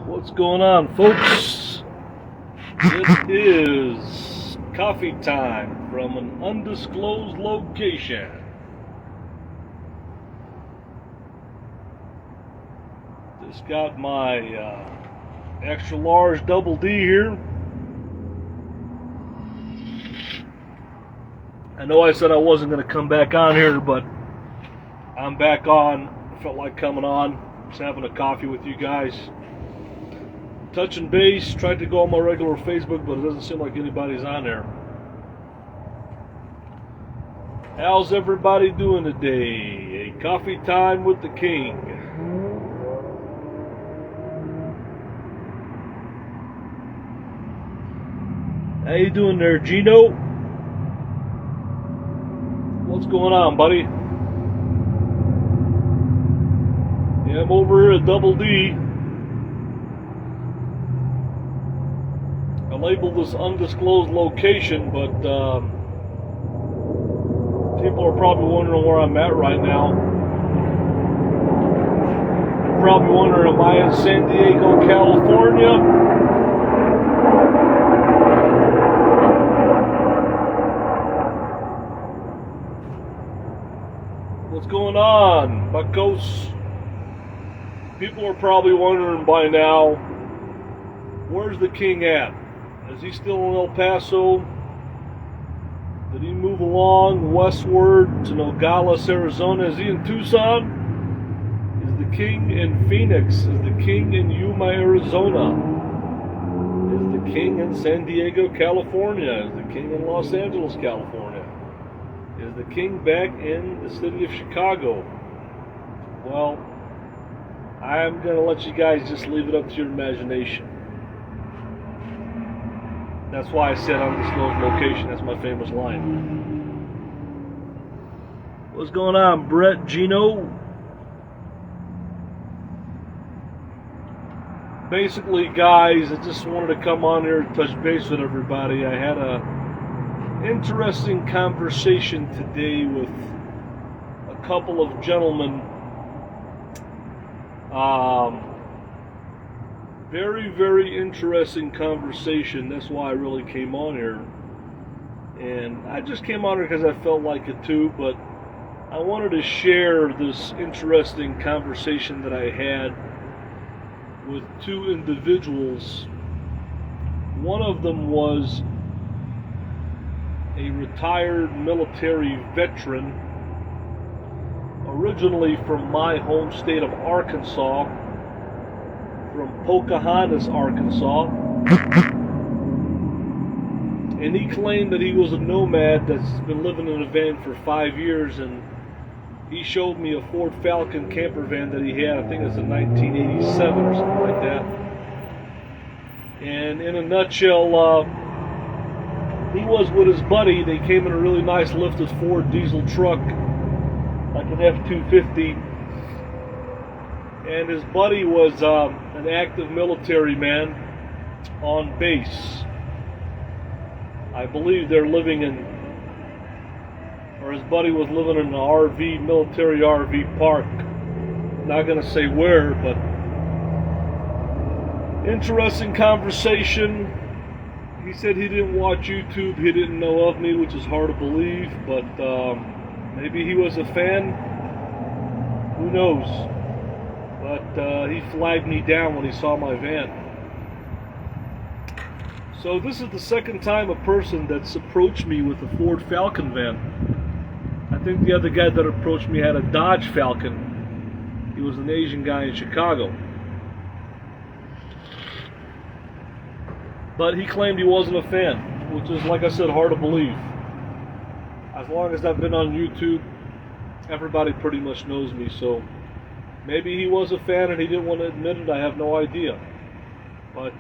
What's going on, folks? It is coffee time from an undisclosed location. Just got my extra large double D here. I know I said I wasn't going to come back on here, but I'm back on. Felt like coming on, just having a coffee with you guys. Touching base, tried to go on my regular Facebook, but it doesn't seem like anybody's on there. How's everybody doing today? A coffee time with the king. How you doing there, Gino? What's going on, buddy? Yeah, I'm over here at Double D. I labeled this undisclosed location, but people are probably wondering where I'm at right now. You're probably wondering, am I in San Diego, California? What's going on, buckos? People are probably wondering by now, where's the king at? Is he still in El Paso? Did he move along westward to Nogales, Arizona? Is he in Tucson? Is the king in Phoenix? Is the king in Yuma, Arizona? Is the king in San Diego, California? Is the king in Los Angeles, California? Is the king back in the city of Chicago? Well, I'm going to let you guys just leave it up to your imagination. That's why I said undisclosed location. That's my famous line. What's going on, Brett, Gino? Basically, guys, I just wanted to come on here and touch base with everybody. I had a interesting conversation today with a couple of gentlemen. Very, very interesting conversation. That's why I really came on here. And I just came on here because I felt like it too, but I wanted to share this interesting conversation that I had with two individuals. One of them was a retired military veteran, originally from my home state of Arkansas, from Pocahontas, Arkansas, and he claimed that he was a nomad that's been living in a van for 5 years, and he showed me a Ford Falcon camper van that he had. I think it's a 1987 or something like that. And in a nutshell, he was with his buddy. They came in a really nice lifted Ford diesel truck, like an F-250. And his buddy was an active military man on base. I believe they're living in, or his buddy was living in an RV, military RV park. Not going to say where, but interesting conversation. He said he didn't watch YouTube, he didn't know of me, which is hard to believe, but maybe he was a fan. Who knows? But he flagged me down when he saw my van. So this is the second time a person that's approached me with a Ford Falcon van. I think the other guy that approached me had a Dodge Falcon. He was an Asian guy in Chicago. But he claimed he wasn't a fan, which is, like I said, hard to believe. As long as I've been on YouTube, everybody pretty much knows me, so maybe he was a fan and he didn't want to admit it. I have no idea. But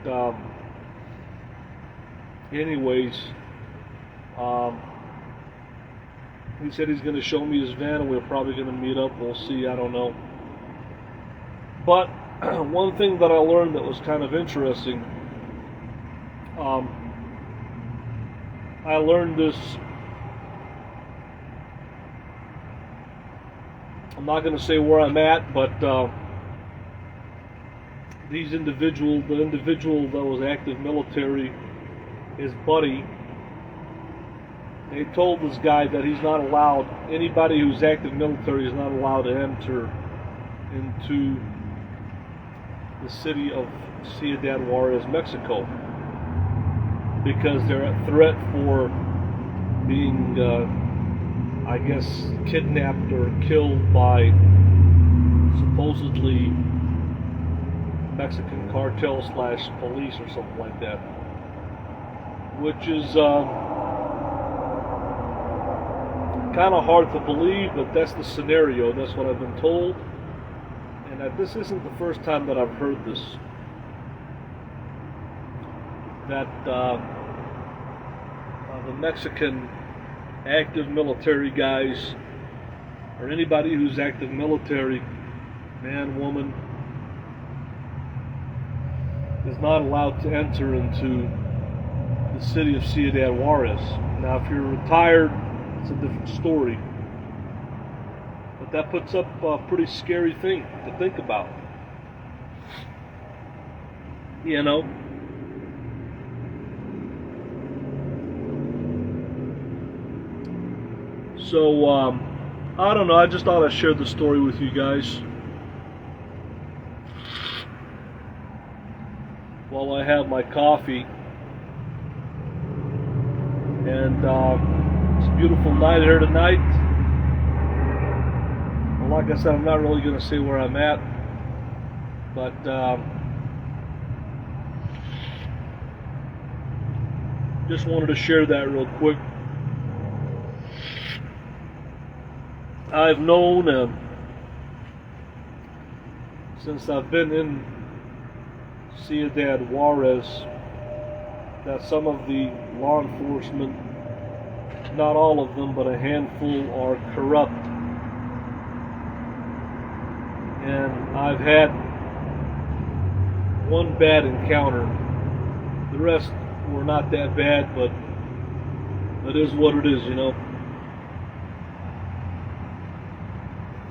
anyways, he said he's going to show me his van and we're probably going to meet up. We'll see. I don't know. But one thing that I learned that was kind of interesting, I learned this. I'm not going to say where I'm at, but the individual that was active military, his buddy, they told this guy that he's not allowed, anybody who's active military is not allowed to enter into the city of Ciudad Juarez, Mexico, because they're at threat for being, I guess, kidnapped or killed by supposedly Mexican cartel / police or something like that, which is kind of hard to believe, but that's the scenario. That's what I've been told, and that this isn't the first time that I've heard this. That the Mexican active military guys, or anybody who's active military, man, woman, is not allowed to enter into the city of Ciudad Juarez. Now, if you're retired, it's a different story. But that puts up a pretty scary thing to think about. You know? So, I don't know, I just thought I'd share the story with you guys while I have my coffee. And it's a beautiful night here tonight. Well, like I said, I'm not really going to say where I'm at, but just wanted to share that real quick. I've known since I've been in Ciudad Juarez that some of the law enforcement, not all of them, but a handful, are corrupt. And I've had one bad encounter. The rest were not that bad, but it is what it is, you know.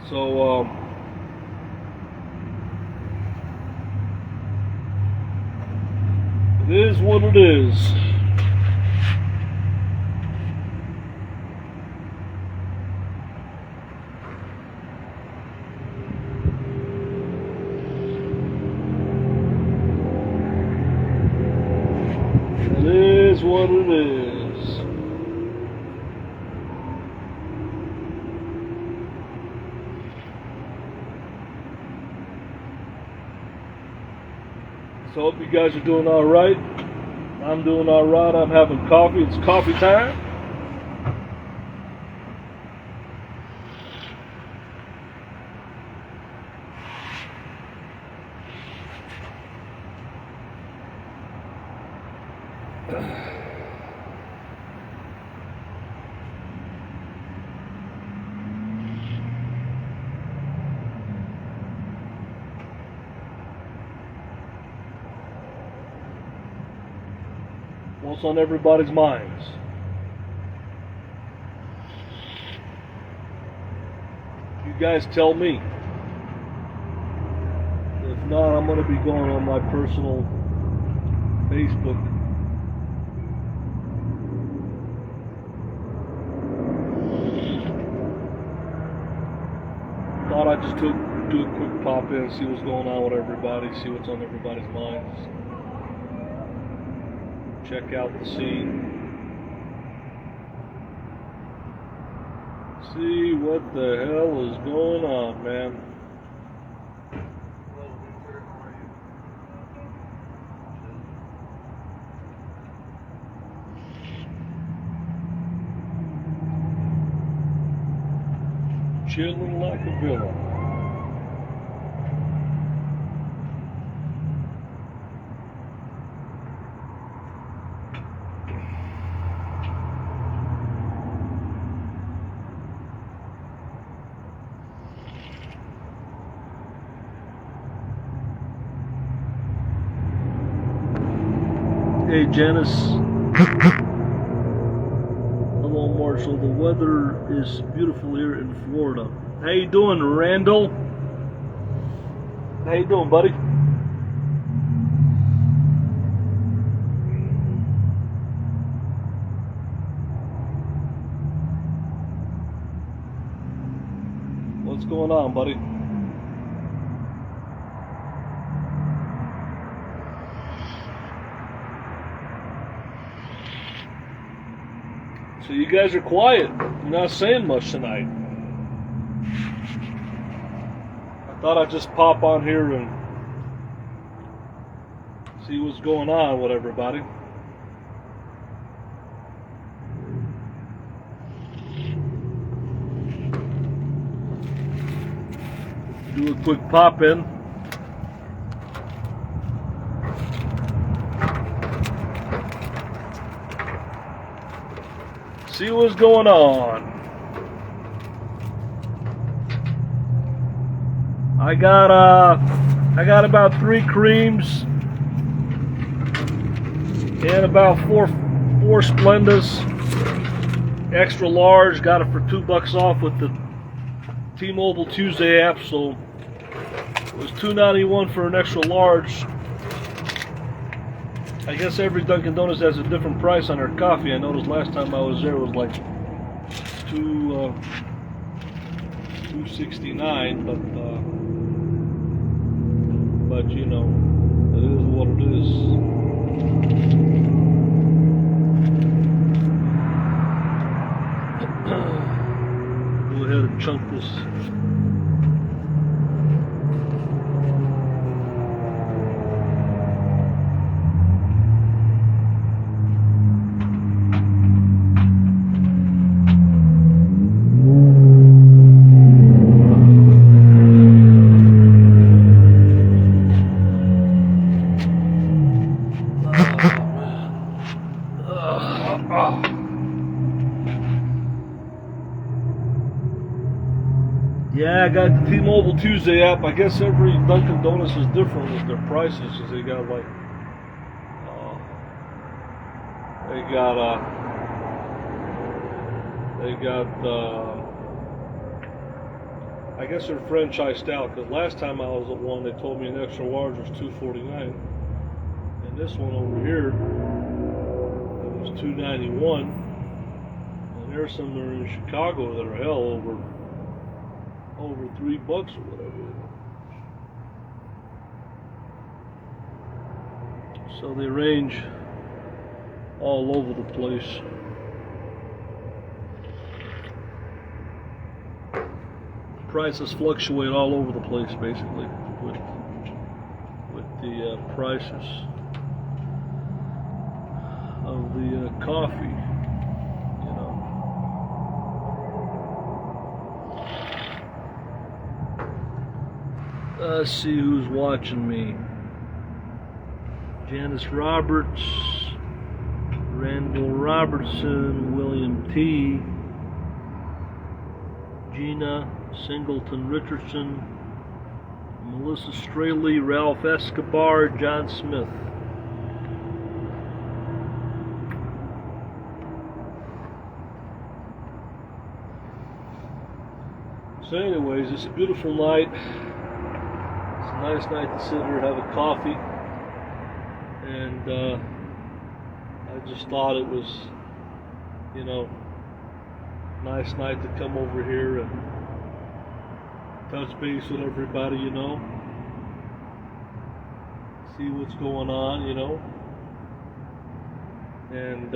So, it is what it is. It is what it is. So I hope you guys are doing all right. I'm doing all right. I'm having coffee. It's coffee time. What's on everybody's minds? You guys tell me. If not, I'm going to be going on my personal Facebook. Thought I'd just do a quick pop in, see what's going on with everybody, see what's on everybody's minds. Check out the scene. See what the hell is going on, man. Chilling like a villain. Hey Janice. Hello Marshall. The weather is beautiful here in Florida. How you doing, Randall? How you doing, buddy? what's going on, buddy? So you guys are quiet. You're not saying much tonight. I thought I'd just pop on here and see what's going on with everybody. Do a quick pop in. See what's going on. I got about 3 creams and about four Splendas, extra large. Got it for $2 off with the T-Mobile Tuesday app, so it was $2.91 for an extra large. I guess every Dunkin' Donuts has a different price on their coffee. I noticed last time I was there it was like $2.69, but you know, it is what it is. Go ahead and chunk this. Yeah, I got the T-Mobile Tuesday app. I guess every Dunkin' Donuts is different with their prices, because they got like, I guess they're franchised out. Because last time I was at one, they told me an extra large was $2.49, and this one over here, it was $2.91. And there's some that are in Chicago that are hell over $3 or whatever. So they range all over the place. Prices fluctuate all over the place, basically, with the prices of the coffee. Let's see who's watching me. Janice Roberts, Randall Robertson, William T, Gina Singleton Richardson, Melissa Straley, Ralph Escobar, John Smith. So anyways, it's a beautiful night. It's a nice night to sit here, have a coffee, and I just thought it was, nice night to come over here and touch base with everybody, see what's going on, and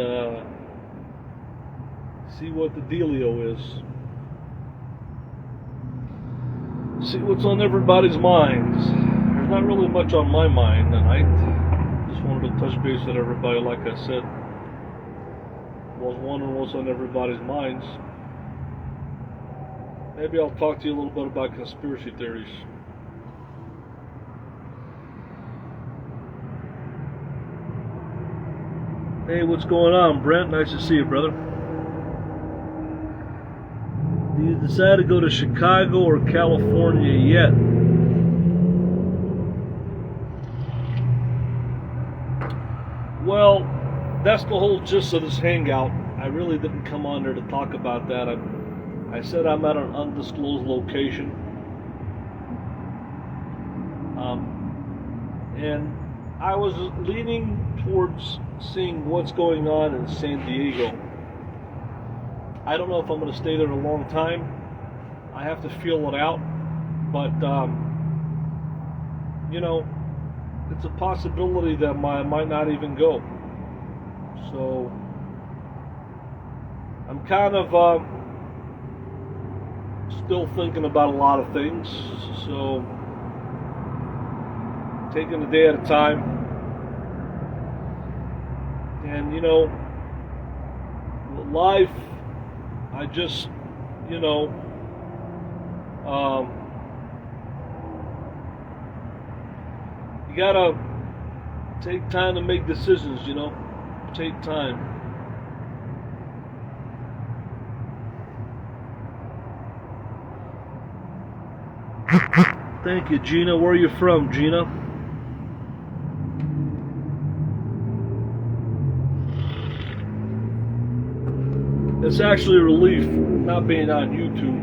see what the dealio is. See what's on everybody's minds. There's not really much on my mind tonight. Just wanted to touch base with everybody, like I said. Was wondering what's on everybody's minds. Maybe I'll talk to you a little bit about conspiracy theories. Hey, what's going on, Brent? Nice to see you, brother. Do you decide to go to Chicago or California yet? Well, that's the whole gist of this hangout. I really didn't come on there to talk about that. I said I'm at an undisclosed location. And I was leaning towards seeing what's going on in San Diego. I don't know if I'm going to stay there a long time. I have to feel it out. But you know, it's a possibility that I might not even go. So I'm kind of still thinking about a lot of things. So taking a day at a time. And you know, life, I just, you know, you gotta take time to make decisions, you know. Take time. Thank you, Gina. Where are you from, Gina? It's actually a relief not being on YouTube,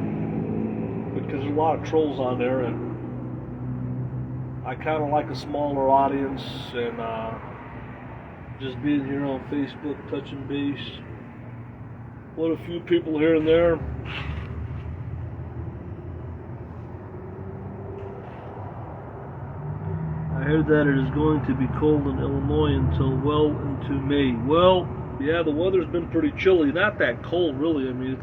because there's a lot of trolls on there, and I kind of like a smaller audience, and just being here on Facebook, touching base with a few people here and there. I heard that it is going to be cold in Illinois until well into May. Well, yeah, the weather's been pretty chilly. Not that cold, really. I mean,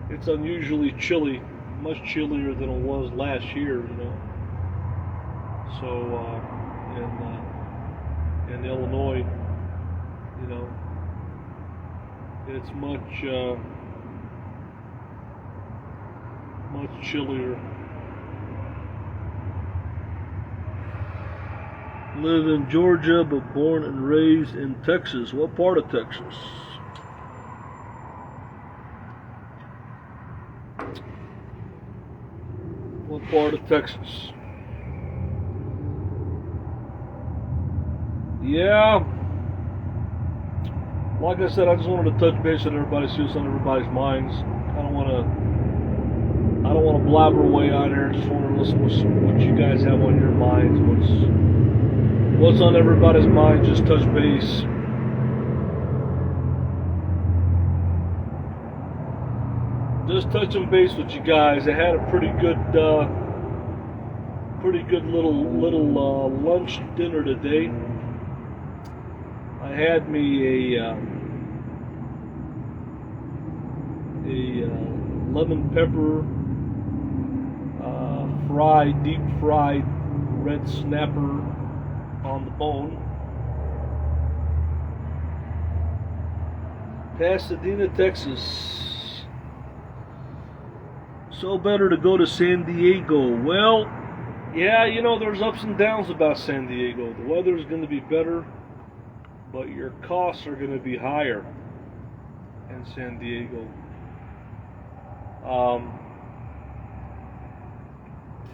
it's unusually chilly, much chillier than it was last year, you know. So in Illinois, you know, it's much chillier. Live in Georgia, but born and raised in Texas. What part of Texas? What part of Texas? Yeah. Like I said, I just wanted to touch base with everybody, see what's on everybody's minds. I don't want to blabber away on here. I just want to listen to what you guys have on your minds. What's on everybody's mind? Just touch base. Just touching base with you guys. I had a pretty good little lunch dinner today. I had me a lemon pepper deep fried red snapper on the bone. Pasadena, Texas. So better to go to San Diego. Well, yeah, you know, there's ups and downs about San Diego. The weather is going to be better, but your costs are going to be higher in San Diego.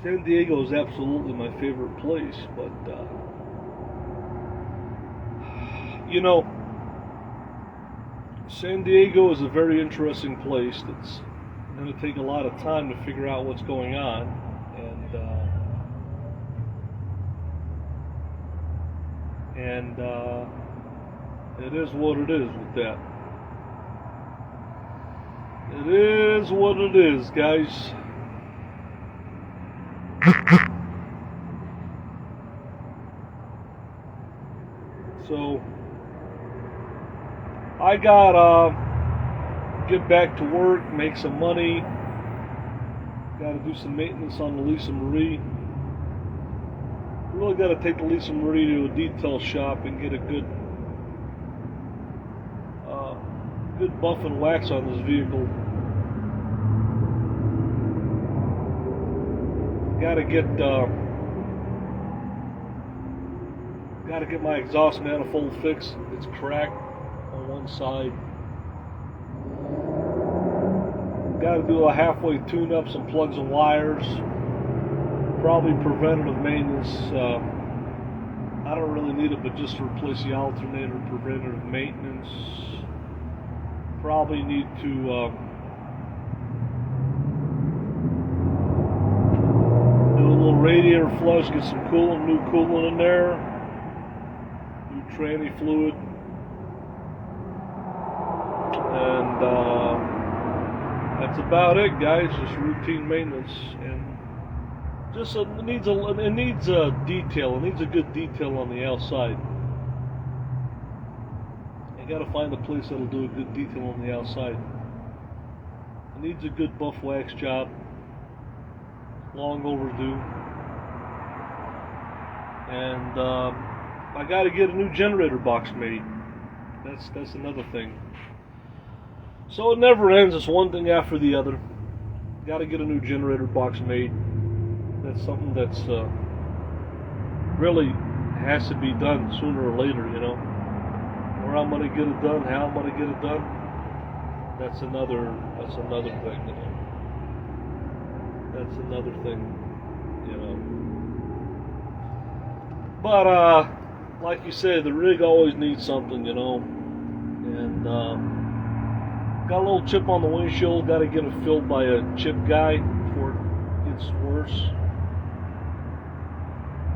San Diego is absolutely my favorite place, but you know, San Diego is a very interesting place that's going to take a lot of time to figure out what's going on, and it is what it is with that. It is what it is, guys. So I gotta get back to work, make some money. Gotta do some maintenance on the Lisa Marie. Really gotta take the Lisa Marie to a detail shop and get a good buff and wax on this vehicle. Gotta get my exhaust manifold fixed. It's cracked on one side. Gotta do a halfway tune-up, some plugs and wires. Probably preventative maintenance. I don't really need it, but just to replace the alternator, preventative maintenance. Probably need to do a little radiator flush, get some coolant, new coolant in there, new tranny fluid, and that's about it, guys. Just routine maintenance, and just it needs a detail. It needs a good detail on the outside. You got to find a place that'll do a good detail on the outside. It needs a good buff wax job. Long overdue. And I got to get a new generator box made. That's another thing. So it never ends. It's one thing after the other. Got to get a new generator box made. That's something that's really has to be done sooner or later, you know. Where I'm gonna get it done, how I'm gonna get it done, that's another thing, you know. That's another thing, you know. But like you said, the rig always needs something, you know. And got a little chip on the windshield. Got to get it filled by a chip guy before it gets worse.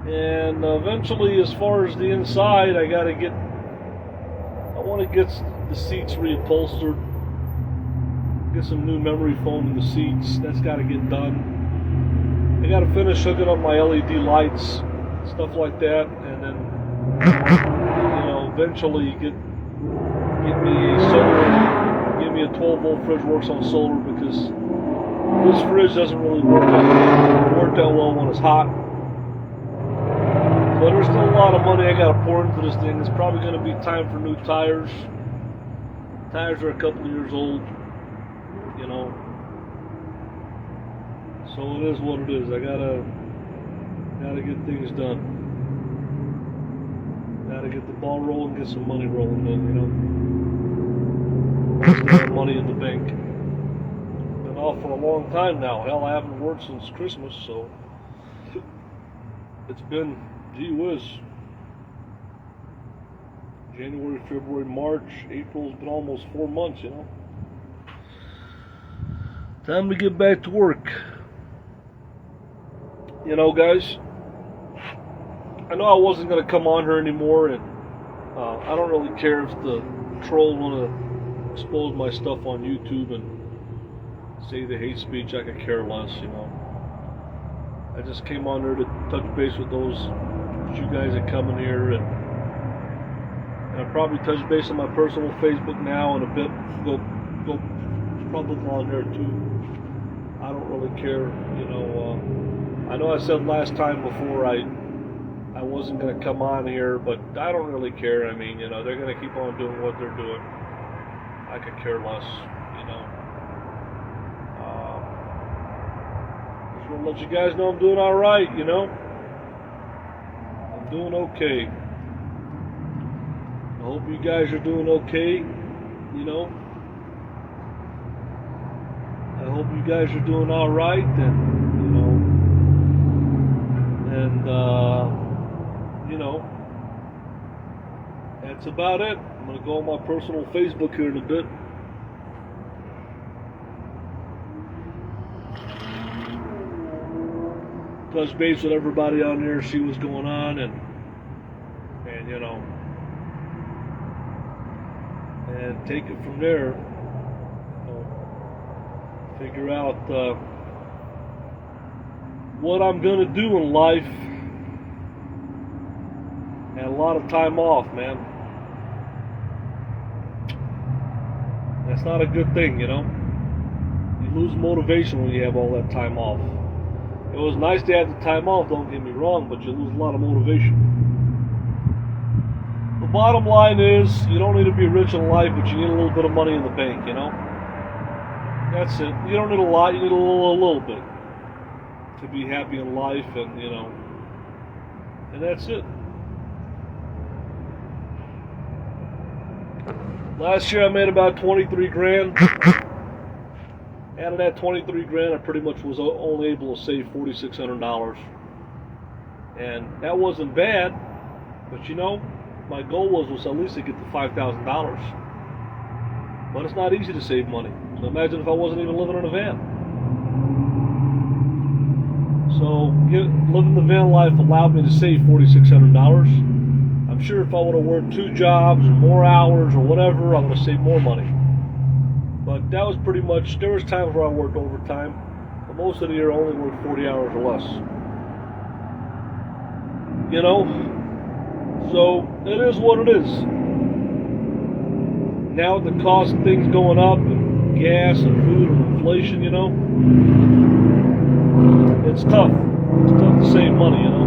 And eventually, as far as the inside, I want to get the seats reupholstered, get some new memory foam in the seats. That's got to get done. I got to finish hooking up my LED lights, stuff like that, and then, you know, eventually get me a solar, get me a 12-volt fridge works on solar, because this fridge doesn't really work that well when it's hot. But there's still a lot of money I got to pour into this thing. It's probably going to be time for new tires. Tires are a couple of years old, you know. So it is what it is. I gotta get things done. Gotta get the ball rolling, get some money rolling then, you know. Get money in the bank. Been off for a long time now. Hell, I haven't worked since Christmas, so it's been, gee whiz, January, February, March, April's been almost 4 months, you know. Time to get back to work. You know, guys, I know I wasn't going to come on here anymore, and I don't really care if the trolls want to expose my stuff on YouTube and say the hate speech. I could care less, you know. I just came on there to touch base with you guys that come in here, and I'll probably touch base on my personal Facebook now and a bit go public on there too. I don't really care, you know. I know I said last time before I wasn't going to come on here, but I don't really care. I mean, you know, they're going to keep on doing what they're doing. I could care less, you know. Just want to let you guys know I'm doing all right, you know. I'm doing okay. I hope you guys are doing okay, you know. I hope you guys are doing all right, and you know, you know, that's about it. I'm gonna go on my personal Facebook here in a bit. Touch base with everybody on there, see what's going on, and you know, and take it from there. Figure out what I'm going to do in life, and a lot of time off, man. That's not a good thing, you know. You lose motivation when you have all that time off. It was nice to have the time off, don't get me wrong, but you lose a lot of motivation. The bottom line is, you don't need to be rich in life, but you need a little bit of money in the bank, you know. That's it. You don't need a lot, you need a little bit to be happy in life, and you know, and that's it. Last year I made about 23 grand. Out of that 23 grand, I pretty much was only able to save $4,600. And that wasn't bad, but you know, my goal was at least to get to $5,000. But it's not easy to save money. So imagine if I wasn't even living in a van. So living the van life allowed me to save $4,600. I'm sure if I would have worked 2 jobs or more hours or whatever, I would have saved more money. But that was pretty much, there was times where I worked overtime, but most of the year I only worked 40 hours or less. You know? So, it is what it is. Now with the cost of things going up, and gas and food and inflation, you know, it's tough. It's tough to save money, you know.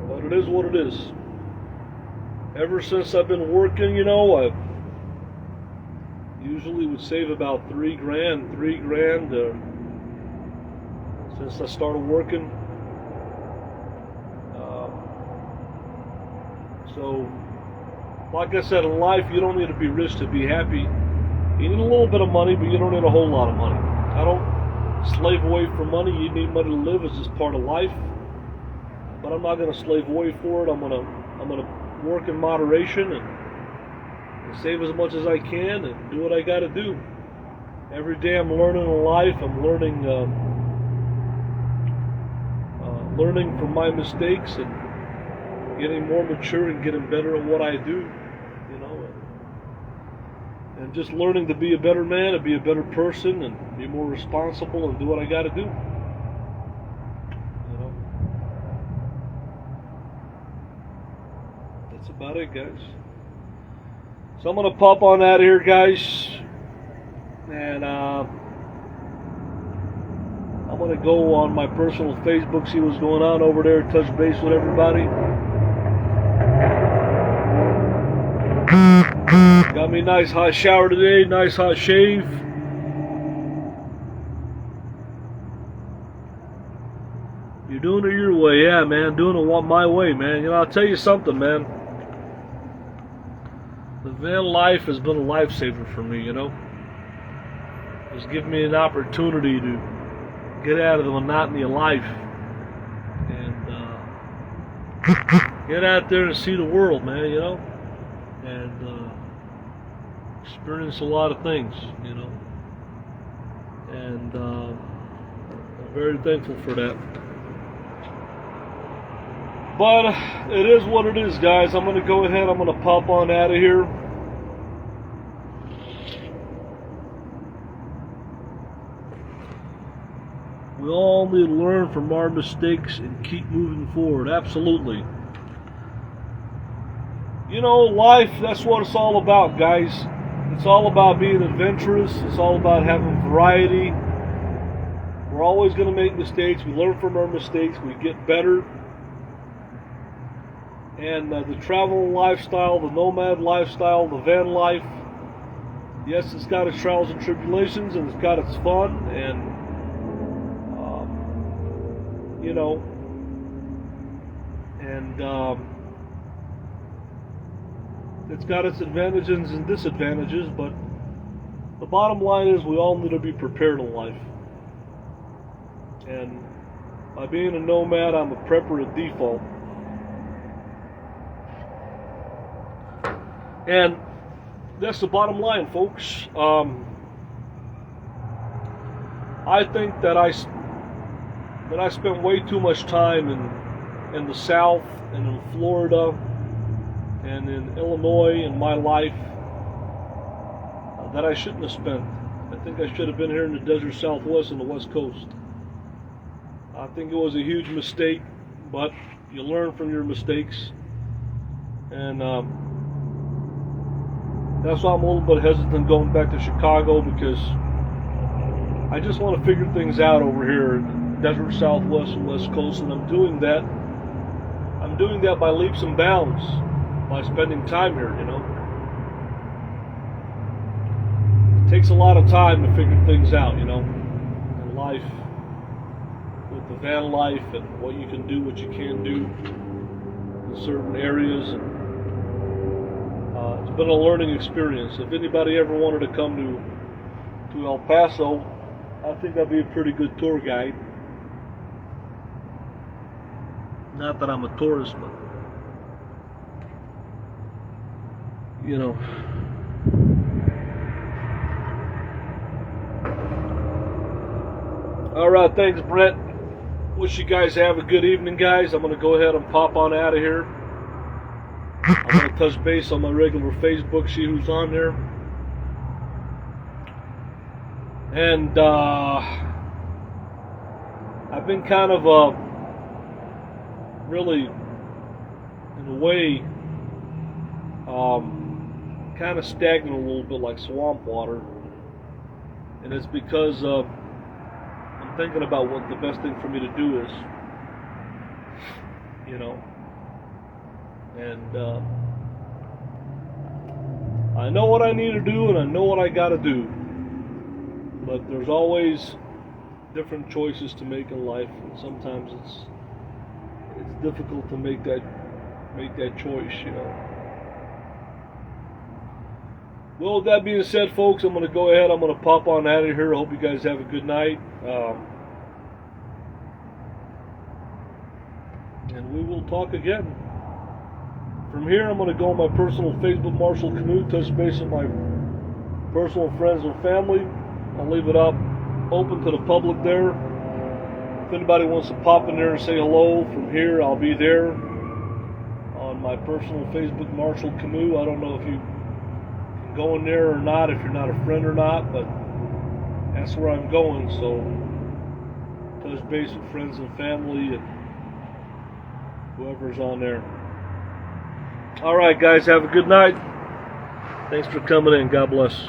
But it is what it is. Ever since I've been working, you know, I usually would save about $3 grand since I started working. So, like I said, in life, you don't need to be rich to be happy. You need a little bit of money, but you don't need a whole lot of money. I don't slave away for money. You need money to live. It's just part of life. But I'm not going to slave away for it. I'm gonna work in moderation and save as much as I can and do what I got to do. Every day I'm learning in life. I'm learning from my mistakes and getting more mature and getting better at what I do, you know, and just learning to be a better man and be a better person and be more responsible and do what I got to do, you know. That's about it, guys. So I'm gonna pop on out of here, guys, and I'm gonna go on my personal Facebook, see what's going on over there, touch base with everybody. Got me a nice hot shower today, nice hot shave. You're doing it your way, yeah, man. Doing it my way, man. You know, I'll tell you something, man. The van life has been a lifesaver for me, you know. It's given me an opportunity to get out of the monotony of life and get out there and see the world, man, you know. And experience a lot of things, you know, and I'm very thankful for that. But it is what it is, guys. I'm going to go ahead, I'm going to pop on out of here. We all need to learn from our mistakes and keep moving forward, absolutely. You know, life, that's what it's all about, guys. It's all about being adventurous. It's all about having variety. We're always going to make mistakes. We learn from our mistakes. We get better. And the travel lifestyle, the nomad lifestyle, the van life, yes, it's got its trials and tribulations, and it's got its fun, and, you know, and it's got its advantages and disadvantages, but the bottom line is we all need to be prepared in life. And by being a nomad, I'm a prepper at default. And that's the bottom line, folks. I think that I spent way too much time in the South and in Florida and in Illinois in my life that I shouldn't have spent. I think I should have been here in the desert Southwest and the West Coast. I think it was a huge mistake, but you learn from your mistakes, and that's why I'm a little bit hesitant going back to Chicago, because I just want to figure things out over here in the desert Southwest and West Coast, and I'm doing that. I'm doing that by leaps and bounds, by spending time here, you know. It takes a lot of time to figure things out, you know, in life, with the van life and what you can do, what you can't do in certain areas. And it's been a learning experience. If anybody ever wanted to come to El Paso, I think I'd be a pretty good tour guide. Not that I'm a tourist, but you know. Alright, thanks, Brett. Wish you guys have a good evening, guys. I'm going to go ahead and pop on out of here. I'm going to touch base on my regular Facebook, see who's on there. And I've been kind of really, in a way, kind of stagnant a little bit, like swamp water. And it's because I'm thinking about what the best thing for me to do is, you know. And I know what I need to do, and I know what I got to do. But there's always different choices to make in life, and sometimes it's difficult to make that choice, you know. Well, with that being said, folks, I'm going to go ahead. I'm going to pop on out of here. I hope you guys have a good night. And we will talk again. From here, I'm going to go on my personal Facebook, Marshall Canoe, touch base with my personal friends and family. I'll leave it up, open to the public there. If anybody wants to pop in there and say hello, from here, I'll be there on my personal Facebook, Marshall Canoe. I don't know if you can go in there or not, if you're not a friend or not, but that's where I'm going. So touch base with friends and family and whoever's on there. All right, guys, have a good night. Thanks for coming in. God bless.